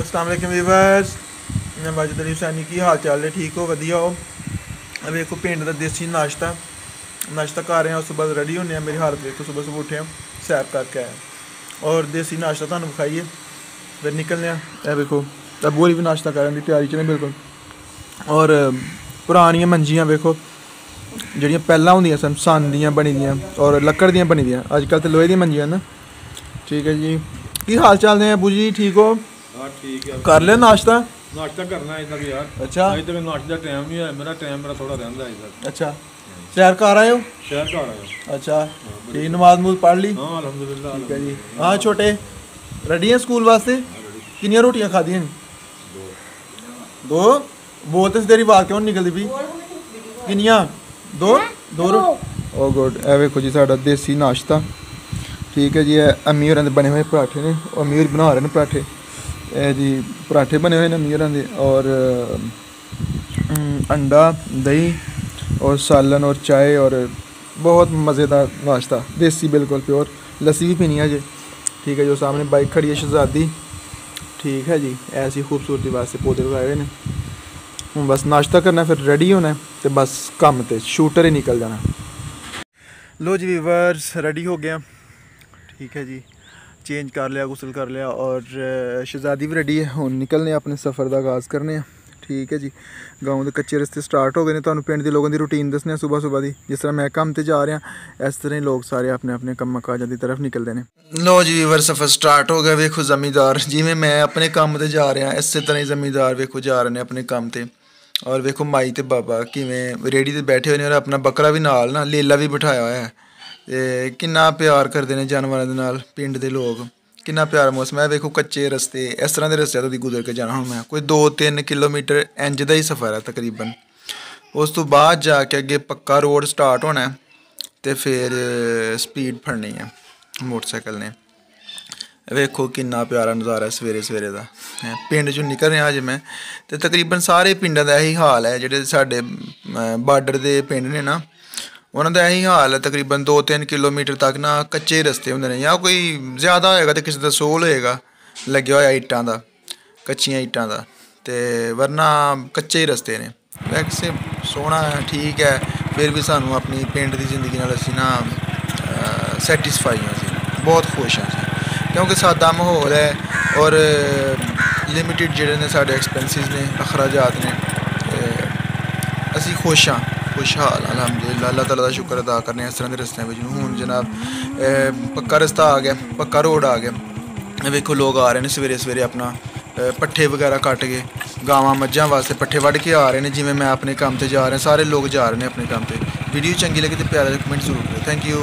अस्सलाम वालेकुम व्यूअर्स, मैं माजिद अली हुसैनी की हाल चाल है? ठीक हो? वधिया हो? अब देखो पिंड का देसी नाश्ता कर रहे हैं। उस सुबह रेडी होने मेरी हालत देखो, सुबह सुबह उठे सैर करके आए और देसी नाश्ता तुहानू खाइए फिर निकलने। देखो अबू भी नाश्ता करने की तैयारी च ने बिल्कुल। और पुरानियां मंजियां देखो जड़ियाँ पहला होंदियां सन सन दियां बनी दियां और लक्कड़ दियां बनी दियां, अजकल तो लोहे दी मंजियां ना। ठीक है जी, की हाल चाल ने अबू जी? ठीक हो? हाँ ठीक है। कर लिया नाश्ता? नाश्ता करना है इधर यार। अच्छा, अभी तक नाश्ते का टाइम नहीं है, मेरा टाइम थोड़ा रहता है इधर। अच्छा सैर कर आए हो? शहर का आ रहा है। अच्छा ठीक, नमाज नमूज पढ़ ली? हाँ अल्हम्दुलिल्लाह। ठीक है जी। हाँ छोटे रेडी हैं स्कूल वास्ते? कितनी रोटियां खादियां? दो। बोल तो तेरी आवाज़ क्यों निकलती पई? किनिया? दो दो ओ गुड। ए वेखो जी साडा देसी नाश्ता। ठीक है जी, अम्मी होरां दे बने हुए पराठे ने, अम्मी होर बना रहे हैं पराठे। जी पराठे बने हुए हैं अम्मी होरां दे, और अंडा दही और सालन और चाय, और बहुत मज़ेदार नाश्ता देसी बिल्कुल प्योर। लस्सी भी पीनी है जी। ठीक है, जो सामने बाइक खड़ी है शहजादी। ठीक है जी, ऐसी खूबसूरती वास्ते पौधे लगाए हुए हैं। हूँ बस नाश्ता करना, फिर रेडी होना तो बस कम ते शूटर ही निकल जाना। लो जी व्यूअर्स, रेडी हो गया। ठीक है जी, चेंज कर लिया, गुसल कर लिया, और शहजादी भी रेडी है। हुण निकलने अपने सफ़र का आगाज़ करने। ठीक है जी, गाँव के कच्चे रस्ते स्टार्ट हो गए हैं। तुहानू पिंड के लोगों की रूटीन दसने सुबह सुबह की, जिस तरह मैं काम ते जा रहा इस तरह ही लोग सारे अपने अपने कम्म काजां की तरफ निकलते हैं। लो जी व्यूअर्स, सफ़र स्टार्ट हो गया। वेखो जमींदार जिमें मैं अपने काम ते जा रहा, इस तरह ही जमींदार वेखो जा रहे हैं अपने काम ते। और वेखो माई ते बाबा किवें रेहड़ी ते बैठे हुए हैं, और अपना बकरा भी नाल ना लेला भी बिठाया हुआ है। ते किन्ना प्यार करते हैं जानवरों के नाल पिंड के लोग, किन्ना प्यारा मौसम है। वेखो कच्चे रस्ते, इस तरह के रस्ते तो गुजर के जाना। हूँ मैं कोई 2-3 किलोमीटर इंज का ही सफ़र है तकरीबन। उस तो बाद जाके अगे पक्का रोड स्टार्ट होना है, तो फिर स्पीड फड़नी है मोटरसाइकिल ने। वेखो किन्ना प्यारा नज़ारा सवेरे सवेरे का पिंड चों निकल रहा अज मैं। तो तकरीबन सारे पिंडों का यही हाल है, जोड़े साढ़े बार्डर के पिंड ने ना, उन्होंने यही हाल है। तकरीबन 2-3 किलोमीटर तक ना कच्चे रस्ते होंगे ने, या कोई ज़्यादा होएगा तो किसी का सोल होएगा लग्या होया ईटां का, कच्चियां ईटां का, तो वरना कच्चे ही रस्ते ने। वैसे सोहना है, ठीक है, फिर भी सानू अपनी पिंड की जिंदगी नाल असीं ना सैटिस्फाई हाँ, असीं बहुत खुश हाँ, क्योंकि सादा माहौल है और लिमिटेड जोड़े ने साढ़े एक्सपेंसिस ने, अखराजात ने। असीं खुश हाँ, खुशहाल अल्हम्दुलिल्लाह। अल्लाह ताला का शुक्र अदा करने इस तरह के रस्ते में। हूँ जनाब पक्का रस्ता आ गया, पक्का रोड आ गया। वेखो लोग आ रहे हैं सवेरे सवेरे अपना पट्ठे वगैरह कट के, गावां मज्झां वास्ते पट्ठे वढ़ के आ रहे हैं। जिमें मैं अपने काम से जा रहा, सारे लोग जा रहे हैं अपने काम से। वीडियो चंगी लगी तो प्यारा कमेंट जरूर करें। Thank you.